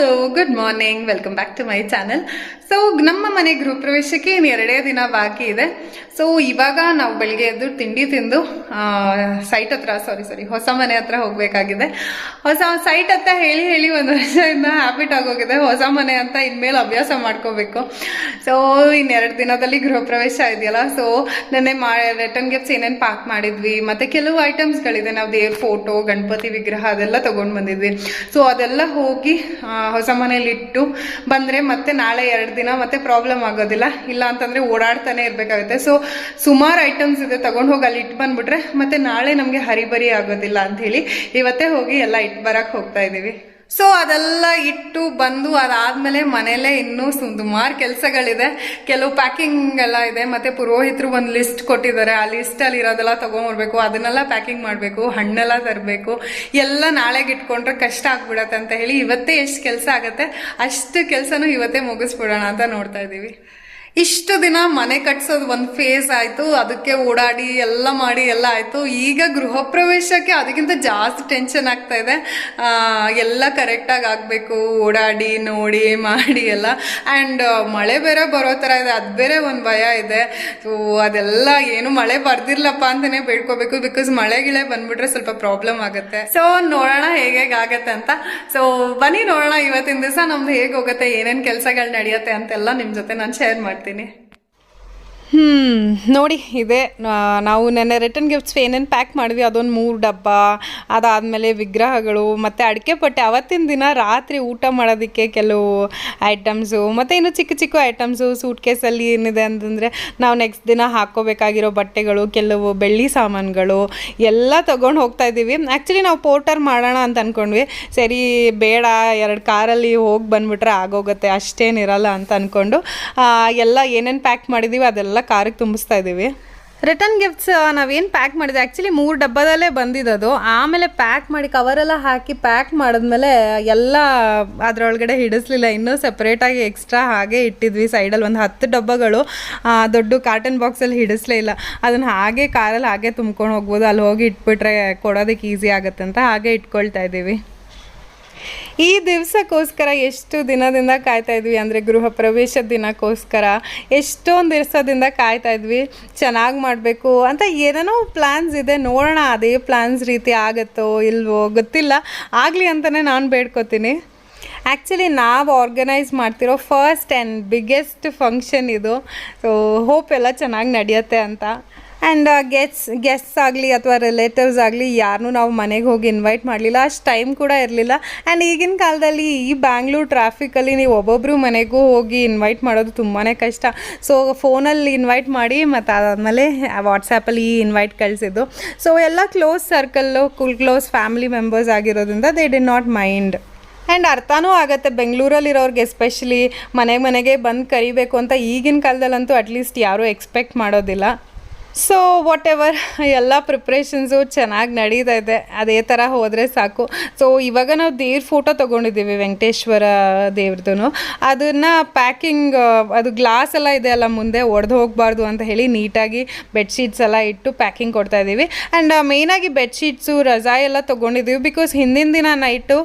So good morning, welcome back to my channel. So ನಮ್ಮ ಮನೆ ಗೃಹ ಪ್ರವೇಶಕ್ಕೆ ಇನ್ನು 2 ದಿನ ಬಾಕಿ ಇದೆ. ಸೊ ಇವಾಗ ನಾವು ಬೆಳಿಗ್ಗೆ ಎದ್ದು ತಿಂಡಿ ತಿಂದು ಸೈಟ್ ಹತ್ರ ಹೊಸ ಮನೆ ಹತ್ರ ಹೋಗಬೇಕಾಗಿದೆ. ಹೊಸ ಸೈಟ್ ಹತ್ರ ಹೇಳಿ ಒಂದು ವರ್ಷದಿಂದ ಹ್ಯಾಬಿಟ್ ಆಗೋಗಿದೆ. ಹೊಸ ಮನೆ ಅಂತ ಇನ್ಮೇಲೆ ಅಭ್ಯಾಸ ಮಾಡ್ಕೋಬೇಕು. ಸೊ ಇನ್ನು 2 ದಿನದಲ್ಲಿ ಗೃಹ ಪ್ರವೇಶ ಇದೆಯಲ್ಲ, ಸೊ ನೆನ್ನೆ ರಿಟರ್ನ್ ಗಿಫ್ಟ್ಸ್ ಏನೇನು ಪ್ಯಾಕ್ ಮಾಡಿದ್ವಿ, ಮತ್ತೆ ಕೆಲವು ಐಟಮ್ಸ್ಗಳಿದೆ. ನಾವು ದೇವ್ರ ಫೋಟೋ, ಗಣಪತಿ ವಿಗ್ರಹ ಅದೆಲ್ಲ ತೊಗೊಂಡು ಬಂದಿದ್ವಿ. ಸೊ ಅದೆಲ್ಲ ಹೋಗಿ ಹೊಸ ಮನೇಲಿ ಇಟ್ಟು ಬಂದರೆ ಮತ್ತೆ ನಾಳೆ 2 ದಿನ ಮತ್ತೆ ಪ್ರಾಬ್ಲಮ್ ಆಗೋದಿಲ್ಲ. ಇಲ್ಲ ಅಂತಂದರೆ ಓಡಾಡ್ತಾನೆ ಇರಬೇಕಾಗುತ್ತೆ. ಸೊ ಸುಮಾರು ಐಟಮ್ಸ್ ಇದೆ, ತಗೊಂಡು ಹೋಗಿ ಅಲ್ಲಿ ಇಟ್ಟು ಬಂದ್ಬಿಟ್ರೆ ಮತ್ತೆ ನಾಳೆ ನಮಗೆ ಹರಿಬರಿ ಆಗೋದಿಲ್ಲ ಅಂತ ಹೇಳಿ ಇವತ್ತೇ ಹೋಗಿ ಎಲ್ಲ ಇಟ್ಟು ಬರಕ್ಕೆ ಹೋಗ್ತಾ ಇದ್ದೀವಿ. ಸೊ ಅದೆಲ್ಲ ಇಟ್ಟು ಬಂದು ಅದಾದ್ಮೇಲೆ ಮನೇಲೆ ಇನ್ನೂ ಸುಮಾರು ಕೆಲಸಗಳಿದೆ. ಕೆಲವು ಪ್ಯಾಕಿಂಗ್ ಎಲ್ಲ ಇದೆ. ಮತ್ತೆ ಪುರೋಹಿತರು ಒಂದು ಲಿಸ್ಟ್ ಕೊಟ್ಟಿದ್ದಾರೆ. ಆ ಲಿಸ್ಟಲ್ಲಿ ಇರೋದೆಲ್ಲ ತೊಗೊಂಡ್ಬರ್ಬೇಕು, ಅದನ್ನೆಲ್ಲ ಪ್ಯಾಕಿಂಗ್ ಮಾಡಬೇಕು, ಹಣ್ಣೆಲ್ಲ ತರಬೇಕು. ಎಲ್ಲ ನಾಳೆಗೆ ಇಟ್ಕೊಂಡ್ರೆ ಕಷ್ಟ ಆಗ್ಬಿಡತ್ತೆ ಅಂತ ಹೇಳಿ ಇವತ್ತೇ ಎಷ್ಟು ಕೆಲಸ ಆಗುತ್ತೆ ಅಷ್ಟು ಕೆಲಸನೂ ಇವತ್ತೇ ಮುಗಿಸ್ಬಿಡೋಣ ಅಂತ ನೋಡ್ತಾ ಇದ್ದೀವಿ. ಇಷ್ಟು ದಿನ ಮನೆ ಕಟ್ಸೋದು ಒಂದು ಫೇಸ್ ಆಯಿತು, ಅದಕ್ಕೆ ಓಡಾಡಿ ಎಲ್ಲ ಮಾಡಿ ಎಲ್ಲ ಆಯಿತು. ಈಗ ಗೃಹ ಪ್ರವೇಶಕ್ಕೆ ಅದಕ್ಕಿಂತ ಜಾಸ್ತಿ ಟೆನ್ಷನ್ ಆಗ್ತಾ ಇದೆ. ಎಲ್ಲ ಕರೆಕ್ಟಾಗಿ ಆಗಬೇಕು, ಓಡಾಡಿ ನೋಡಿ ಮಾಡಿ ಎಲ್ಲ. ಆ್ಯಂಡ್ ಮಳೆ ಬೇರೆ ಬರೋ ಥರ ಇದೆ, ಅದು ಬೇರೆ ಒಂದು ಭಯ ಇದೆ. ಸೊ ಅದೆಲ್ಲ ಏನು ಮಳೆ ಬರ್ದಿರ್ಲಪ್ಪ ಅಂತಲೇ ಬೇಡ್ಕೋಬೇಕು, ಬಿಕಾಸ್ ಮಳೆಗಿಳೆ ಬಂದ್ಬಿಟ್ರೆ ಸ್ವಲ್ಪ ಪ್ರಾಬ್ಲಮ್ ಆಗುತ್ತೆ. ಸೊ ನೋಡೋಣ ಹೇಗೇಗಾಗತ್ತೆ ಅಂತ. ಸೊ ಬನ್ನಿ ನೋಡೋಣ ಇವತ್ತಿನ ದಿವಸ ನಮ್ದು ಹೇಗೆ ಹೋಗುತ್ತೆ, ಏನೇನು ಕೆಲಸಗಳು ನಡೆಯುತ್ತೆ ಅಂತೆಲ್ಲ ನಿಮ್ಮ ಜೊತೆ ನಾನು ಶೇರ್ ಮಾಡ್ತೀನಿ. ನೋಡಿ ಇದೆ ನಾವು ನೆನ್ನೆ ರಿಟರ್ನ್ ಗಿಫ್ಟ್ಸ್ ಏನೇನು ಪ್ಯಾಕ್ ಮಾಡಿದ್ವಿ ಅದೊಂದು 3 ಡಬ್ಬ, ಅದಾದಮೇಲೆ ವಿಗ್ರಹಗಳು ಮತ್ತು ಅಡಿಕೆ ಪಟ್ಟೆ. ಅವತ್ತಿನ ದಿನ ರಾತ್ರಿ ಊಟ ಮಾಡೋದಕ್ಕೆ ಕೆಲವು ಐಟಮ್ಸು, ಮತ್ತು ಇನ್ನು ಚಿಕ್ಕ ಚಿಕ್ಕ ಐಟಮ್ಸು ಸೂಟ್ ಕೇಸಲ್ಲಿ ಏನಿದೆ ಅಂತಂದರೆ ನಾವು ನೆಕ್ಸ್ಟ್ ದಿನ ಹಾಕ್ಕೋಬೇಕಾಗಿರೋ ಬಟ್ಟೆಗಳು, ಕೆಲವು ಬೆಳ್ಳಿ ಸಾಮಾನುಗಳು ಎಲ್ಲ ತೊಗೊಂಡು ಹೋಗ್ತಾ ಇದ್ದೀವಿ. ಆ್ಯಕ್ಚುಲಿ ನಾವು ಪೋರ್ಟರ್ ಮಾಡೋಣ ಅಂತ ಅಂದ್ಕೊಂಡ್ವಿ. ಸರಿ ಬೇಡ, 2 ಕಾರಲ್ಲಿ ಹೋಗಿ ಬಂದುಬಿಟ್ರೆ ಆಗೋಗುತ್ತೆ, ಅಷ್ಟೇನಿರಲ್ಲ ಅಂತ ಅಂದ್ಕೊಂಡು ಎಲ್ಲ ಏನೇನು ಪ್ಯಾಕ್ ಮಾಡಿದ್ದೀವಿ ಅದೆಲ್ಲ ಕಾರಿಗೆ ತುಂಬಿಸ್ತಾ ಇದ್ದೀವಿ. ರಿಟರ್ನ್ ಗಿಫ್ಟ್ಸ್ ನಾವೇನು ಪ್ಯಾಕ್ ಮಾಡಿದ್ವಿ ಆ್ಯಕ್ಚುಲಿ 3 ಡಬ್ಬದಲ್ಲೇ ಬಂದಿದ್ದದು. ಆಮೇಲೆ ಪ್ಯಾಕ್ ಮಾಡಿ ಕವರೆಲ್ಲ ಹಾಕಿ ಪ್ಯಾಕ್ ಮಾಡಿದ್ಮೇಲೆ ಎಲ್ಲ ಅದರೊಳಗಡೆ ಹಿಡಿಸ್ಲಿಲ್ಲ, ಇನ್ನೂ ಸಪ್ರೇಟಾಗಿ ಎಕ್ಸ್ಟ್ರಾ ಹಾಗೆ ಇಟ್ಟಿದ್ವಿ ಸೈಡಲ್ಲಿ. ಒಂದು 10 ಡಬ್ಬಗಳು ದೊಡ್ಡ ಕಾರ್ಟನ್ ಬಾಕ್ಸಲ್ಲಿ ಹಿಡಿಸ್ಲೇ ಇಲ್ಲ. ಅದನ್ನು ಹಾಗೆ ಕಾರಲ್ಲಿ ಹಾಗೆ ತುಂಬ್ಕೊಂಡು ಹೋಗ್ಬೋದು, ಅಲ್ಲಿ ಹೋಗಿ ಇಟ್ಬಿಟ್ರೆ ಕೊಡೋದಕ್ಕೆ ಈಸಿ ಆಗುತ್ತೆ ಅಂತ ಹಾಗೆ ಇಟ್ಕೊಳ್ತಾ ಇದ್ದೀವಿ. ಈ ದಿವಸಕ್ಕೋಸ್ಕರ ಎಷ್ಟು ದಿನದಿಂದ ಕಾಯ್ತಾ ಇದ್ವಿ ಅಂದರೆ ಗೃಹ ಪ್ರವೇಶದ ದಿನಕ್ಕೋಸ್ಕರ ಎಷ್ಟೊಂದು ದಿವಸದಿಂದ ಕಾಯ್ತಾ ಇದ್ವಿ. ಚೆನ್ನಾಗಿ ಮಾಡಬೇಕು ಅಂತ ಏನೇನೋ ಪ್ಲ್ಯಾನ್ಸ್ ಇದೆ, ನೋಡೋಣ ಅದೇ ಪ್ಲ್ಯಾನ್ಸ್ ರೀತಿ ಆಗುತ್ತೋ ಇಲ್ವೋ ಗೊತ್ತಿಲ್ಲ. ಆಗಲಿ ಅಂತಲೇ ನಾನು ಬೇಡ್ಕೋತೀನಿ. ಆ್ಯಕ್ಚುಲಿ ನಾವು ಆರ್ಗನೈಸ್ ಮಾಡ್ತಿರೋ ಫಸ್ಟ್ ಆ್ಯಂಡ್ ಬಿಗ್ಗೆಸ್ಟ್ ಫಂಕ್ಷನ್ ಇದು. ಸೊ ಹೋಪ್ ಎಲ್ಲ ಚೆನ್ನಾಗಿ ನಡೆಯುತ್ತೆ ಅಂತ. ಆ್ಯಂಡ್ ಗೆಸ್ಟ್ಸ್ ಆಗಲಿ ಅಥವಾ ರಿಲೇಟಿವ್ಸ್ ಆಗಲಿ ಯಾರನ್ನೂ ನಾವು ಮನೆಗೆ ಹೋಗಿ ಇನ್ವೈಟ್ ಮಾಡಲಿಲ್ಲ, ಅಷ್ಟು ಟೈಮ್ ಕೂಡ ಇರಲಿಲ್ಲ. ಆ್ಯಂಡ್ ಈಗಿನ ಕಾಲದಲ್ಲಿ ಈ ಬ್ಯಾಂಗ್ಳೂರು ಟ್ರಾಫಿಕಲ್ಲಿ ನೀವು ಒಬ್ಬೊಬ್ಬರು ಮನೆಗೂ ಹೋಗಿ ಇನ್ವೈಟ್ ಮಾಡೋದು ತುಂಬಾ ಕಷ್ಟ. ಸೊ ಫೋನಲ್ಲಿ ಇನ್ವೈಟ್ ಮಾಡಿ ಮತ್ತು ಅದಾದಮೇಲೆ ವಾಟ್ಸಾಪಲ್ಲಿ ಇನ್ವೈಟ್ ಕಳಿಸಿದ್ದು. ಸೊ ಎಲ್ಲ close circle, close family members ಆಗಿರೋದ್ರಿಂದ they did not mind. And ಅರ್ಥನೂ ಆಗುತ್ತೆ ಬೆಂಗಳೂರಲ್ಲಿರೋರಿಗೆ ಎಸ್ಪೆಷಲಿ ಮನೆಗೆ ಬಂದು ಕರಿಬೇಕು ಅಂತ. ಈಗಿನ ಕಾಲದಲ್ಲಂತೂ ಅಟ್ಲೀಸ್ಟ್ ಯಾರೂ ಎಕ್ಸ್ಪೆಕ್ಟ್ ಮಾಡೋದಿಲ್ಲ. ಸೊ ವಾಟ್ ಎವರ್ ಎಲ್ಲ ಪ್ರಿಪ್ರೇಷನ್ಸು ಚೆನ್ನಾಗಿ ನಡೀತಾ ಇದೆ, ಅದೇ ಥರ ಹೋದರೆ ಸಾಕು. ಸೊ ಇವಾಗ ನಾವು ದೇವ್ರ ಫೋಟೋ ತೊಗೊಂಡಿದ್ದೀವಿ, ವೆಂಕಟೇಶ್ವರ ದೇವ್ರದ್ದು. ಅದನ್ನು ಪ್ಯಾಕಿಂಗ್, ಅದು ಗ್ಲಾಸ್ ಎಲ್ಲ ಇದೆ ಅಲ್ಲ ಮುಂದೆ, ಒಡೆದು ಹೋಗಬಾರ್ದು ಅಂತ ಹೇಳಿ ನೀಟಾಗಿ ಬೆಡ್ಶೀಟ್ಸ್ ಎಲ್ಲ ಇಟ್ಟು ಪ್ಯಾಕಿಂಗ್ ಕೊಡ್ತಾಯಿದ್ದೀವಿ. ಆ್ಯಂಡ್ ಮೇಯ್ನಾಗಿ ಬೆಡ್ಶೀಟ್ಸು ರಜಾಯಿ ಎಲ್ಲ ತೊಗೊಂಡಿದ್ದೀವಿ, ಬಿಕಾಸ್ ಹಿಂದಿನ ದಿನ ನೈಟು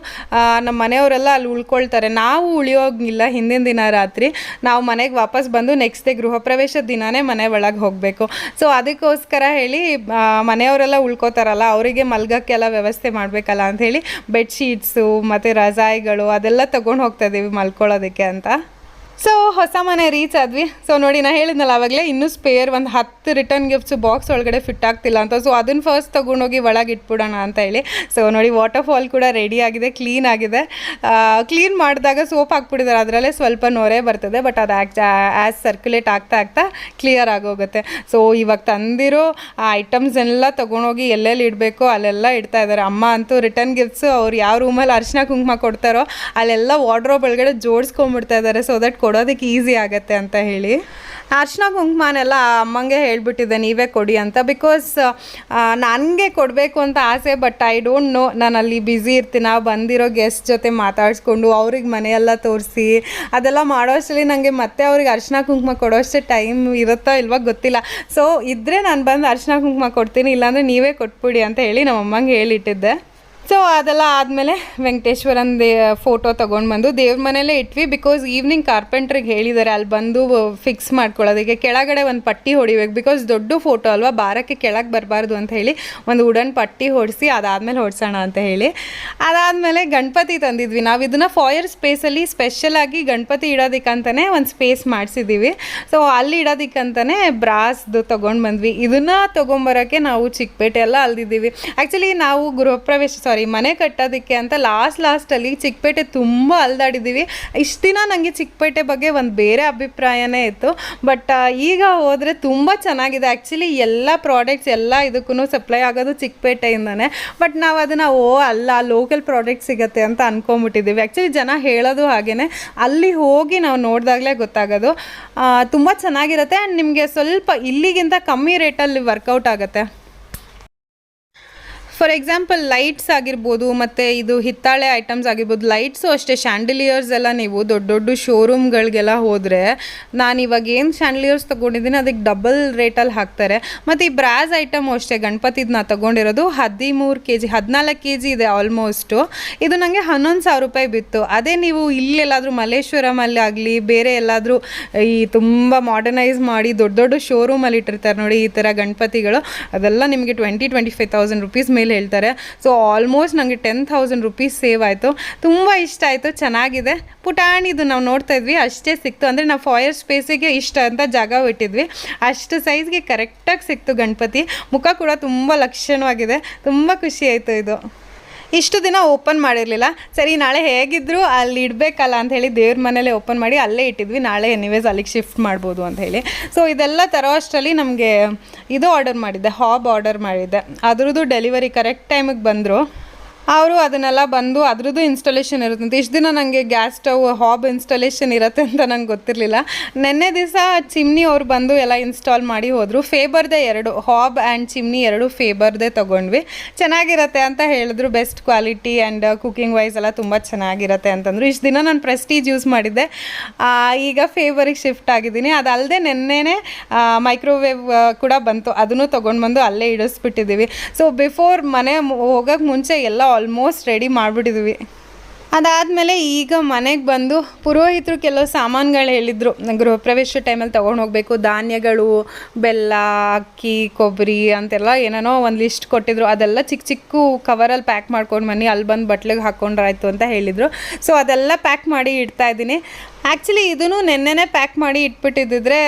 ನಮ್ಮ ಮನೆಯವರೆಲ್ಲ ಅಲ್ಲಿ ಉಳ್ಕೊಳ್ತಾರೆ. ನಾವು ಉಳಿಯೋಂಗಿಲ್ಲ. ಹಿಂದಿನ ದಿನ ರಾತ್ರಿ ನಾವು ಮನೆಗೆ ವಾಪಸ್ ಬಂದು ನೆಕ್ಸ್ಟ್ ಡೇ ಗೃಹ ಪ್ರವೇಶದ ದಿನವೇ ಮನೆ ಒಳಗೆ ಹೋಗಬೇಕು. ಸೊ ಅದಕ್ಕೋಸ್ಕರ ಹೇಳಿ ಮನೆಯವರೆಲ್ಲ ಉಳ್ಕೋತಾರಲ್ಲ, ಅವರಿಗೆ ಮಲ್ಗೋಕ್ಕೆಲ್ಲ ವ್ಯವಸ್ಥೆ ಮಾಡಬೇಕಲ್ಲ ಅಂಥೇಳಿ ಬೆಡ್ಶೀಟ್ಸು ಮತ್ತು ರಜಾಯಿಗಳು ಅದೆಲ್ಲ ತೊಗೊಂಡು ಹೋಗ್ತಾ ಇದ್ದೀವಿ ಮಲ್ಕೊಳ್ಳೋದಕ್ಕೆ ಅಂತ. ಸೊ ಹೊಸ ಮನೆ ರೀಚ್ ಆದ್ವಿ. ಸೊ ನೋಡಿ ನಾನು ಹೇಳಿದ್ನಲ್ಲ ಆವಾಗಲೇ, ಇನ್ನೂ ಸ್ಪೇರ್ ಒಂದು 10 ರಿಟರ್ನ್ ಗಿಫ್ಟ್ಸು ಬಾಕ್ಸ್ ಒಳಗಡೆ ಫಿಟ್ ಆಗ್ತಿಲ್ಲ ಅಂತ. ಸೊ ಅದನ್ನು ಫಸ್ಟ್ ತೊಗೊಂಡೋಗಿ ಒಳಗೆ ಇಟ್ಬಿಡೋಣ ಅಂತ ಹೇಳಿ. ಸೊ ನೋಡಿ ವಾಟರ್ ಫಾಲ್ ಕೂಡ ರೆಡಿ ಆಗಿದೆ, ಕ್ಲೀನ್ ಆಗಿದೆ. ಕ್ಲೀನ್ ಮಾಡಿದಾಗ ಸೋಪ್ ಹಾಕ್ಬಿಟ್ಟಿದ್ದಾರೆ, ಅದರಲ್ಲೇ ಸ್ವಲ್ಪ ನೊರೆ ಬರ್ತದೆ, ಬಟ್ ಅದು ಆ್ಯಸ್ ಸರ್ಕ್ಯುಲೇಟ್ ಆಗ್ತಾ ಕ್ಲಿಯರ್ ಆಗೋಗುತ್ತೆ. ಸೊ ಇವಾಗ ತಂದಿರೋ ಐಟಮ್ಸ್ ಎಲ್ಲ ತೊಗೊಂಡೋಗಿ ಎಲ್ಲೆಲ್ಲಿ ಇಡಬೇಕು ಅಲ್ಲೆಲ್ಲ ಇಡ್ತಾ ಇದ್ದಾರೆ. ಅಮ್ಮ ಅಂತೂ ರಿಟರ್ನ್ ಗಿಫ್ಟ್ಸು ಅವ್ರು ಯಾವ ರೂಮಲ್ಲಿ ಅರಿಶಿನ ಕುಂಕುಮ ಕೊಡ್ತಾರೋ ಅಲ್ಲೆಲ್ಲ ವಾರ್ಡ್ರೋಬ್ ಒಳಗಡೆ ಜೋಡಿಸ್ಕೊಂಡ್ಬಿಡ್ತಾ ಇದ್ದಾರೆ, ಸೊ ದಟ್ ಕೊಡೋದಕ್ಕೆ ಈಸಿ ಆಗುತ್ತೆ ಅಂತ ಹೇಳಿ. ಅರ್ಶಿನ ಕುಂಕುಮನೆಲ್ಲ ಅಮ್ಮಂಗೆ ಹೇಳ್ಬಿಟ್ಟಿದ್ದೆ ನೀವೇ ಕೊಡಿ ಅಂತ, ಬಿಕಾಸ್ ನನಗೆ ಕೊಡಬೇಕು ಅಂತ ಆಸೆ, ಬಟ್ ಐ ಡೋಂಟ್ ನೋ, ನಾನು ಅಲ್ಲಿ ಬ್ಯುಸಿ ಇರ್ತೀನಿ. ನಾವು ಬಂದಿರೋ ಗೆಸ್ಟ್ ಜೊತೆ ಮಾತಾಡಿಸ್ಕೊಂಡು ಅವ್ರಿಗೆ ಮನೆಯೆಲ್ಲ ತೋರಿಸಿ ಅದೆಲ್ಲ ಮಾಡೋ ಅಷ್ಟರಲ್ಲಿ ನನಗೆ ಮತ್ತೆ ಅವ್ರಿಗೆ ಅರ್ಶಿನ ಕುಂಕುಮ ಕೊಡೋಷ್ಟು ಟೈಮ್ ಇರುತ್ತೋ ಇಲ್ವಾ ಗೊತ್ತಿಲ್ಲ. ಸೊ ಇದ್ದರೆ ನಾನು ಬಂದು ಅರ್ಶಿನ ಕುಂಕುಮ ಕೊಡ್ತೀನಿ, ಇಲ್ಲಾಂದರೆ ನೀವೇ ಕೊಟ್ಬಿಡಿ ಅಂತ ಹೇಳಿ ನಮ್ಮ ಅಮ್ಮಂಗೆ ಹೇಳಿಟ್ಟಿದ್ದೆ. ಸೊ ಅದೆಲ್ಲ ಆದಮೇಲೆ ವೆಂಕಟೇಶ್ವರನ ಫೋಟೋ ತೊಗೊಂಡು ಬಂದು ದೇವ್ರ ಮನೆಯಲ್ಲೇ ಇಟ್ವಿ. ಬಿಕಾಸ್ ಈವ್ನಿಂಗ್ ಕಾರ್ಪೆಂಟ್ರಿಗೆ ಹೇಳಿದ್ದಾರೆ ಅಲ್ಲಿ ಬಂದು ಫಿಕ್ಸ್ ಮಾಡ್ಕೊಳ್ಳೋದಕ್ಕೆ ಕೆಳಗಡೆ ಒಂದು ಪಟ್ಟಿ ಹೊಡಿಬೇಕು. ಬಿಕಾಸ್ ದೊಡ್ಡ ಫೋಟೋ ಅಲ್ವಾ, ಭಾರಕ್ಕೆ ಕೆಳಗೆ ಬರಬಾರ್ದು ಅಂತ ಹೇಳಿ ಒಂದು ವುಡನ್ ಪಟ್ಟಿ ಹೊಡಿಸಿ ಅದಾದಮೇಲೆ ಹೊಡ್ಸೋಣ ಅಂತ ಹೇಳಿ. ಅದಾದಮೇಲೆ ಗಣಪತಿ ತಂದಿದ್ವಿ. ನಾವು ಇದನ್ನು ಫಾಯರ್ ಸ್ಪೇಸಲ್ಲಿ ಸ್ಪೆಷಲಾಗಿ ಗಣಪತಿ ಇಡೋದಕ್ಕಂತಲೇ ಒಂದು ಸ್ಪೇಸ್ ಮಾಡಿಸಿದ್ದೀವಿ. ಸೊ ಅಲ್ಲಿ ಇಡೋದಕ್ಕಂತಲೇ ಬ್ರಾಸ್ದು ತೊಗೊಂಡು ಬಂದ್ವಿ. ಇದನ್ನು ತೊಗೊಂಬರೋಕ್ಕೆ ನಾವು ಚಿಕ್ಕಪೇಟೆ ಎಲ್ಲ ಅಲ್ದಿದ್ದೀವಿ. ಆ್ಯಕ್ಚುಲಿ ನಾವು ಮನೆ ಕಟ್ಟೋದಕ್ಕೆ ಅಂತ ಲಾಸ್ಟಲ್ಲಿ ಚಿಕ್ಕಪೇಟೆ ತುಂಬ ಅಲ್ದಾಡಿದ್ದೀವಿ. ಇಷ್ಟು ದಿನ ನನಗೆ ಚಿಕ್ಕಪೇಟೆ ಬಗ್ಗೆ ಒಂದು ಬೇರೆ ಅಭಿಪ್ರಾಯನೇ ಇತ್ತು. ಬಟ್ ಈಗ ಹೋದರೆ ತುಂಬ ಚೆನ್ನಾಗಿದೆ. ಆ್ಯಕ್ಚುಲಿ ಎಲ್ಲ ಪ್ರಾಡಕ್ಟ್ಸ್ ಎಲ್ಲ ಇದಕ್ಕೂ ಸಪ್ಲೈ ಆಗೋದು ಚಿಕ್ಕಪೇಟೆಯಿಂದನೇ. ಬಟ್ ನಾವು ಅದನ್ನು ಅಲ್ಲ ಲೋಕಲ್ ಪ್ರಾಡಕ್ಟ್ ಸಿಗುತ್ತೆ ಅಂತ ಅಂದ್ಕೊಂಬಿಟ್ಟಿದ್ದೀವಿ. ಆ್ಯಕ್ಚುಲಿ ಜನ ಹೇಳೋದು ಹಾಗೇ, ಅಲ್ಲಿ ಹೋಗಿ ನಾವು ನೋಡಿದಾಗಲೇ ಗೊತ್ತಾಗೋದು. ತುಂಬ ಚೆನ್ನಾಗಿರುತ್ತೆ ಆ್ಯಂಡ್ ನಿಮಗೆ ಸ್ವಲ್ಪ ಇಲ್ಲಿಗಿಂತ ಕಮ್ಮಿ ರೇಟಲ್ಲಿ ವರ್ಕೌಟ್ ಆಗುತ್ತೆ. ಫಾರ್ ಎಕ್ಸಾಂಪಲ್ ಲೈಟ್ಸ್ ಆಗಿರ್ಬೋದು, ಮತ್ತು ಇದು ಹಿತ್ತಾಳೆ ಐಟಮ್ಸ್ ಆಗಿರ್ಬೋದು. ಲೈಟ್ಸು ಅಷ್ಟೇ, ಶ್ಯಾಂಡಿಲಿಯರ್ಸ್ ಎಲ್ಲ ನೀವು ದೊಡ್ಡ ಶೋರೂಮ್ಗಳಿಗೆಲ್ಲ ಹೋದರೆ, ನಾನು ಇವಾಗ ಏನು ಶ್ಯಾಂಡಿಲಿಯರ್ಸ್ ತೊಗೊಂಡಿದ್ದೀನಿ ಅದಕ್ಕೆ ಡಬಲ್ ರೇಟಲ್ಲಿ ಹಾಕ್ತಾರೆ. ಮತ್ತು ಈ ಬ್ರಾಸ್ ಐಟಮು ಅಷ್ಟೇ, ಗಣಪತಿದು ನಾ ತೊಗೊಂಡಿರೋದು 13 kg 14 kg ಇದೆ ಆಲ್ಮೋಸ್ಟು. ಇದು ನನಗೆ 11,000 ರೂಪಾಯಿ ಬಿತ್ತು. ಅದೇ ನೀವು ಇಲ್ಲೆಲ್ಲಾದರೂ ಮಲ್ಲೇಶ್ವರಮಲ್ಲಿ ಆಗಲಿ ಬೇರೆ ಎಲ್ಲಾದರೂ ಈ ತುಂಬ ಮಾಡರ್ನೈಸ್ ಮಾಡಿ ದೊಡ್ಡ ಶೋರೂಮಲ್ಲಿ ಇಟ್ಟಿರ್ತಾರೆ ನೋಡಿ ಈ ಥರ ಗಣಪತಿಗಳು, ಅದೆಲ್ಲ ನಿಮಗೆ 20,000-25,000 ರುಪೀಸ್ ಮೇಲೆ ಹೇಳ್ತಾರೆ. ಸೊ ಆಲ್ಮೋಸ್ಟ್ ನನಗೆ 10,000 ರುಪೀಸ್ ಸೇವ್ ಆಯಿತು. ತುಂಬ ಇಷ್ಟ ಆಯಿತು, ಚೆನ್ನಾಗಿದೆ. ಪುಟಾಣಿದು ನಾವು ನೋಡ್ತಾ ಇದ್ವಿ ಅಷ್ಟೇ ಸಿಕ್ತು. ಅಂದರೆ ನಾವು ಫಾಯರ್ ಸ್ಪೇಸಿಗೆ ಇಷ್ಟ ಅಂತ ಜಾಗ ಬಿಟ್ಟಿದ್ವಿ, ಅಷ್ಟು ಸೈಜ್ಗೆ ಕರೆಕ್ಟಾಗಿ ಸಿಕ್ತು ಗಣಪತಿ. ಮುಖ ಕೂಡ ತುಂಬ ಲಕ್ಷಣವಾಗಿದೆ, ತುಂಬ ಖುಷಿ ಆಯಿತು. ಇದು ಇಷ್ಟು ದಿನ ಓಪನ್ ಮಾಡಿರಲಿಲ್ಲ. ಸರಿ ನಾಳೆ ಹೇಗಿದ್ದರೂ ಅಲ್ಲಿ ಇಡಬೇಕಲ್ಲ ಅಂಥೇಳಿ ದೇವ್ರ ಮನೇಲೆ ಓಪನ್ ಮಾಡಿ ಅಲ್ಲೇ ಇಟ್ಟಿದ್ವಿ. ನಾಳೆ ಎನಿವೇಸ್ ಅಲ್ಲಿಗೆ ಶಿಫ್ಟ್ ಮಾಡ್ಬೋದು ಅಂತ ಹೇಳಿ. ಸೊ ಇದೆಲ್ಲ ತರೋ ಅಷ್ಟರಲ್ಲಿ ನಮಗೆ ಇದು ಆರ್ಡರ್ ಮಾಡಿದ್ದೆ, ಹಾಬ್ ಆರ್ಡರ್ ಮಾಡಿದ್ದೆ. ಅದ್ರದ್ದು ಡೆಲಿವರಿ ಕರೆಕ್ಟ್ ಟೈಮಿಗೆ ಬಂದರು. ಅವರು ಅದನ್ನೆಲ್ಲ ಬಂದು ಅದ್ರದ್ದು ಇನ್ಸ್ಟಾಲೇಷನ್ ಇರುತ್ತಂತೆ. ಇಷ್ಟು ದಿನ ನನಗೆ ಗ್ಯಾಸ್ ಸ್ಟವ್ ಹಾಬ್ ಇನ್ಸ್ಟಾಲೇಷನ್ ಇರುತ್ತೆ ಅಂತ ನಂಗೆ ಗೊತ್ತಿರಲಿಲ್ಲ. ನೆನ್ನೆ ದಿವಸ ಚಿಮ್ನಿ ಅವ್ರು ಬಂದು ಎಲ್ಲ ಇನ್ಸ್ಟಾಲ್ ಮಾಡಿ ಹೋದರು. ಫೇಬರ್ದೇ 2 ಹಾಬ್ ಆ್ಯಂಡ್ ಚಿಮ್ನಿ 2 ಫೇಬರ್ದೇ ತೊಗೊಂಡ್ವಿ. ಚೆನ್ನಾಗಿರುತ್ತೆ ಅಂತ ಹೇಳಿದ್ರು, best quality and cooking wise ಎಲ್ಲ ತುಂಬ ಚೆನ್ನಾಗಿರುತ್ತೆ ಅಂತಂದರು. ಇಷ್ಟು ದಿನ ನಾನು ಪ್ರೆಸ್ಟೀಜ್ ಯೂಸ್ ಮಾಡಿದ್ದೆ, ಈಗ ಫೇಬರಿಗೆ ಶಿಫ್ಟ್ ಆಗಿದ್ದೀನಿ. ಅದಲ್ಲದೆ ನೆನ್ನೆನೇ ಮೈಕ್ರೋವೇವ್ ಕೂಡ ಬಂತು, ಅದನ್ನು ತೊಗೊಂಡು ಬಂದು ಅಲ್ಲೇ ಇಡಿಸ್ಬಿಟ್ಟಿದ್ದೀವಿ. ಸೊ ಬಿಫೋರ್ ಮನೆ ಹೋಗೋಕ್ಕೆ ಮುಂಚೆ ಎಲ್ಲ ಆಲ್ಮೋಸ್ಟ್ ರೆಡಿ ಮಾಡಿಬಿಟ್ಟಿದ್ವಿ. ಅದಾದಮೇಲೆ ಈಗ ಮನೆಗೆ ಬಂದು ಪುರೋಹಿತರು ಕೆಲವು ಸಾಮಾನುಗಳು ಹೇಳಿದರು, ಗೃಹ ಪ್ರವೇಶ ಟೈಮಲ್ಲಿ ತೊಗೊಂಡು ಹೋಗಬೇಕು. ಧಾನ್ಯಗಳು, ಬೆಲ್ಲ, ಅಕ್ಕಿ, ಕೊಬ್ಬರಿ ಅಂತೆಲ್ಲ ಏನೇನೋ ಒಂದು ಲಿಸ್ಟ್ ಕೊಟ್ಟಿದ್ರು. ಅದೆಲ್ಲ ಚಿಕ್ಕ ಕವರಲ್ಲಿ ಪ್ಯಾಕ್ ಮಾಡ್ಕೊಂಡು ಬನ್ನಿ, ಅಲ್ಲಿ ಬಂದು ಬಟ್ಲಿಗೆ ಹಾಕ್ಕೊಂಡ್ರಾಯ್ತು ಅಂತ ಹೇಳಿದರು. ಸೊ ಅದೆಲ್ಲ ಪ್ಯಾಕ್ ಮಾಡಿ ಇಡ್ತಾಯಿದ್ದೀನಿ. ಆ್ಯಕ್ಚುಲಿ ಇದನ್ನು ನೆನ್ನೆನೇ ಪ್ಯಾಕ್ ಮಾಡಿ ಇಟ್ಬಿಟ್ಟಿದ್ದಿದ್ರೆ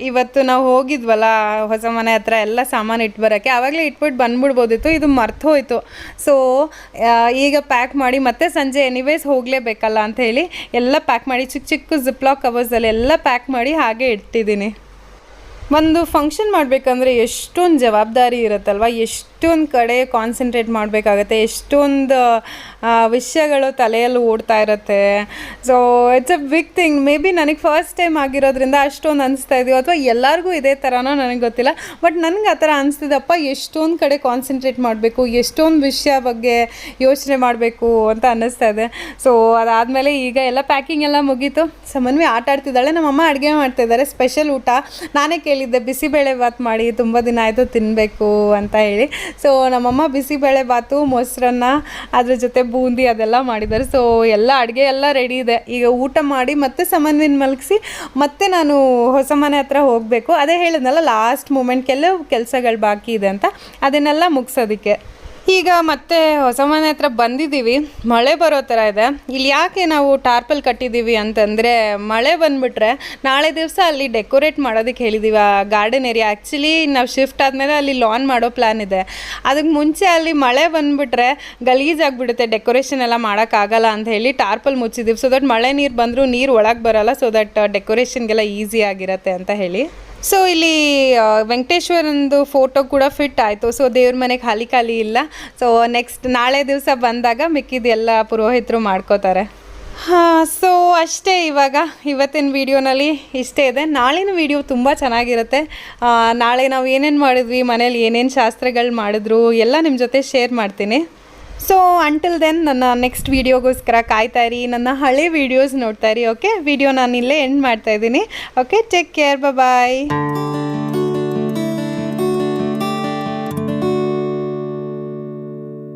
ಇವತ್ತು ನಾವು ಹೋಗಿದ್ವಲ್ಲ ಹೊಸ ಮನೆ ಹತ್ರ ಎಲ್ಲ ಸಾಮಾನು ಇಟ್ಟು ಬರೋಕ್ಕೆ, ಆವಾಗಲೇ ಇಟ್ಬಿಟ್ಟು ಬಂದ್ಬಿಡ್ಬೋದಿತ್ತು. ಇದು ಮರ್ತು ಹೋಯಿತು. ಸೊ ಈಗ ಪ್ಯಾಕ್ ಮಾಡಿ ಮತ್ತೆ ಸಂಜೆ ಎನಿವೇಸ್ ಹೋಗಲೇಬೇಕಲ್ಲ ಅಂತ ಹೇಳಿ ಎಲ್ಲ ಪ್ಯಾಕ್ ಮಾಡಿ ಚಿಕ್ಕ ಜಿಪ್ಲಾಕ್ ಕವರ್ಸಲ್ಲಿ ಎಲ್ಲ ಪ್ಯಾಕ್ ಮಾಡಿ ಹಾಗೆ ಇಟ್ಟಿದ್ದೀನಿ. ಒಂದು ಫಂಕ್ಷನ್ ಮಾಡಬೇಕಂದ್ರೆ ಎಷ್ಟೊಂದು ಜವಾಬ್ದಾರಿ ಇರುತ್ತಲ್ವ, ಎಷ್ಟೊಂದು ಕಡೆ ಕಾನ್ಸಂಟ್ರೇಟ್ ಮಾಡಬೇಕಾಗತ್ತೆ, ಎಷ್ಟೊಂದು ವಿಷಯಗಳು ತಲೆಯಲ್ಲಿ ಓಡ್ತಾ ಇರುತ್ತೆ. So it's a big thing. Maybe ನನಗೆ ಫಸ್ಟ್ ಟೈಮ್ ಆಗಿರೋದ್ರಿಂದ ಅಷ್ಟೊಂದು ಅನಿಸ್ತಾ ಇದೆಯೋ ಅಥವಾ ಎಲ್ಲರಿಗೂ ಇದೇ ಥರನೋ ನನಗೆ ಗೊತ್ತಿಲ್ಲ. ಬಟ್ ನನಗೆ ಆ ಥರ ಅನಿಸ್ತಿದ್ದಪ್ಪ, ಎಷ್ಟೊಂದು ಕಡೆ ಕಾನ್ಸಂಟ್ರೇಟ್ ಮಾಡಬೇಕು, ಎಷ್ಟೊಂದು ವಿಷಯ ಬಗ್ಗೆ ಯೋಚನೆ ಮಾಡಬೇಕು ಅಂತ ಅನ್ನಿಸ್ತಾ ಇದೆ. ಸೊ ಅದಾದಮೇಲೆ ಈಗ ಎಲ್ಲ ಪ್ಯಾಕಿಂಗ್ ಎಲ್ಲ ಮುಗೀತು. ಸಮನ್ವಿ ಆಟ ಆಡ್ತಿದ್ದಾಳೆ, ನಮ್ಮಮ್ಮ ಅಡುಗೆ ಮಾಡ್ತಿದ್ದಾರೆ ಸ್ಪೆಷಲ್ ಊಟ. ನಾನೇ ಕೇಳಿದ್ದೆ ಬಿಸಿಬೇಳೆ ಬಾತ್ ಮಾಡಿ, ತುಂಬ ದಿನ ಆಯಿತು ತಿನ್ನಬೇಕು ಅಂತ ಹೇಳಿ. ಸೊ ನಮ್ಮಮ್ಮ ಬಿಸಿಬೇಳೆ ಬಾತು, ಮೊಸರನ್ನ, ಅದ್ರ ಜೊತೆ ಬೂಂದಿ ಅದೆಲ್ಲ ಮಾಡಿದ್ದಾರೆ. ಸೊ ಎಲ್ಲ ಅಡುಗೆ ಎಲ್ಲ ರೆಡಿ ಇದೆ. ಈಗ ಊಟ ಮಾಡಿ ಮತ್ತೆ ಸಮನ್ವಿನ ಮಲಗಿಸಿ ಮತ್ತೆ ನಾನು ಹೊಸ ಮನೆ ಹತ್ರ ಹೋಗಬೇಕು. ಅದೇ ಹೇಳಿದ್ನಲ್ಲ ಲಾಸ್ಟ್ ಮೂಮೆಂಟ್ ಕೆಲವು ಕೆಲಸಗಳು ಬಾಕಿ ಇದೆ ಅಂತ, ಅದನ್ನೆಲ್ಲ ಮುಗಿಸೋದಕ್ಕೆ ಈಗ ಮತ್ತೆ ಹೊಸ ಮನೆ ಹತ್ರ ಬಂದಿದ್ದೀವಿ. ಮಳೆ ಬರೋ ಥರ ಇದೆ. ಇಲ್ಲಿ ಯಾಕೆ ನಾವು ಟಾರ್ಪಲ್ ಕಟ್ಟಿದ್ದೀವಿ ಅಂತಂದರೆ, ಮಳೆ ಬಂದುಬಿಟ್ರೆ ನಾಳೆ ದಿವಸ ಅಲ್ಲಿ ಡೆಕೋರೇಟ್ ಮಾಡೋದಕ್ಕೆ ಹೇಳಿದ್ದೀವಿ ಆ ಗಾರ್ಡನ್ ಏರಿಯಾ. ಆ್ಯಕ್ಚುಲಿ ನಾವು ಶಿಫ್ಟ್ ಆದಮೇಲೆ ಅಲ್ಲಿ ಲಾನ್ ಮಾಡೋ ಪ್ಲ್ಯಾನ್ ಇದೆ. ಅದಕ್ಕೆ ಮುಂಚೆ ಅಲ್ಲಿ ಮಳೆ ಬಂದುಬಿಟ್ರೆ ಗಲೀಜಾಗಿಬಿಡುತ್ತೆ, ಡೆಕೋರೇಷನ್ ಎಲ್ಲ ಮಾಡೋಕ್ಕಾಗಲ್ಲ ಅಂತ ಹೇಳಿ ಟಾರ್ಪಲ್ ಮುಚ್ಚಿದ್ದೀವಿ. ಸೊ ದಟ್ ಮಳೆ ನೀರು ಬಂದರೂ ನೀರು ಒಳಗೆ ಬರೋಲ್ಲ, ಸೊ ದಟ್ ಡೆಕೋರೇಷನ್ಗೆಲ್ಲ ಈಸಿ ಆಗಿರುತ್ತೆ ಅಂತ ಹೇಳಿ. ಸೊ ಇಲ್ಲಿ ವೆಂಕಟೇಶ್ವರಂದು ಫೋಟೋ ಕೂಡ ಫಿಟ್ ಆಯಿತು. ಸೊ ದೇವ್ರ ಮನೆಗೆ ಖಾಲಿ ಇಲ್ಲ. ಸೊ ನೆಕ್ಸ್ಟ್ ನಾಳೆ ದಿವಸ ಬಂದಾಗ ಮಿಕ್ಕಿದೆಲ್ಲ ಪುರೋಹಿತರು ಮಾಡ್ಕೋತಾರೆ. ಸೊ ಅಷ್ಟೇ. ಇವತ್ತಿನ ವಿಡಿಯೋನಲ್ಲಿ ಇಷ್ಟೇ ಇದೆ. ನಾಳಿನ ವಿಡಿಯೋ ತುಂಬ ಚೆನ್ನಾಗಿರುತ್ತೆ. ನಾಳೆ ನಾವು ಏನೇನು ಮಾಡಿದ್ವಿ, ಮನೇಲಿ ಏನೇನು ಶಾಸ್ತ್ರಗಳು ಮಾಡಿದ್ರು ಎಲ್ಲ ನಿಮ್ಮ ಜೊತೆ ಶೇರ್ ಮಾಡ್ತೀನಿ. ಸೊ ಅಂಟಿಲ್ ದೆನ್ ನನ್ನ ನೆಕ್ಸ್ಟ್ ವೀಡಿಯೋಗೋಸ್ಕರ ಕಾಯ್ತಾಯಿರಿ, ನನ್ನ ಹಳೆ ವೀಡಿಯೋಸ್ ನೋಡ್ತಾಯಿರಿ. ಓಕೆ, ವಿಡಿಯೋ ನಾನು ಇಲ್ಲೇ ಎಂಡ್ ಮಾಡ್ತಾಯಿದ್ದೀನಿ. ಓಕೆ, ಟೇಕ್ ಕೇರ್, ಬಾಯ್.